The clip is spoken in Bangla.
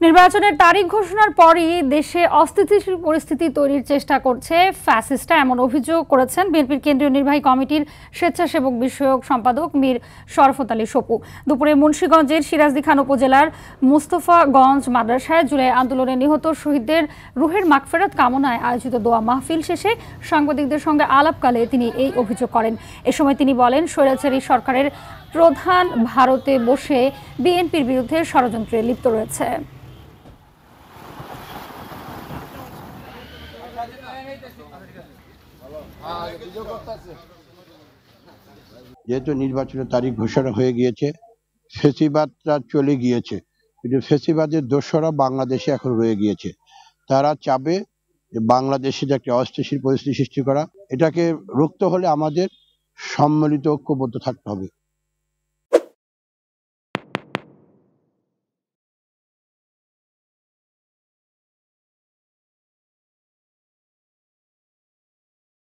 নির্বাচনের তারিখ ঘোষণার পরই দেশে অস্থিতিশীল পরিস্থিতি তৈরির চেষ্টা করছে ফ্যাসিস্টরা, এমন অভিযোগ করেছেন বিএনপির কেন্দ্রীয় নির্বাহী কমিটির স্বেচ্ছাসেবক বিষয়ক সম্পাদক মীর শরফত আলী সপু। দুপুরে মুন্সিগঞ্জের সিরাজদি খান উপজেলার মুস্তফাগঞ্জ মাদ্রাসায় জুলাই আন্দোলনে নিহত শহীদদের রুহের মাগফিরাত কামনায় আয়োজিত দোয়া মাহফিল শেষে সাংবাদিকদের সঙ্গে আলাপকালে তিনি এই অভিযোগ করেন। এ সময় তিনি বলেন, স্বৈরাচারী সরকারের প্রধান ভারতে বসে বিএনপির বিরুদ্ধে ষড়যন্ত্রে লিপ্ত রয়েছে। যেহেতু নির্বাচনের তারিখ ঘোষণা হয়ে গিয়েছে, ফেসিবাদটা চলে গিয়েছে, কিন্তু ফেসিবাদের দোসররা বাংলাদেশে এখন রয়ে গিয়েছে। তারা চাবে যে বাংলাদেশে যে একটা অস্থিতিশীল পরিস্থিতি সৃষ্টি করা, এটাকে রুখতে হলে আমাদের সম্মিলিত ঐক্যবদ্ধ থাকতে হবে।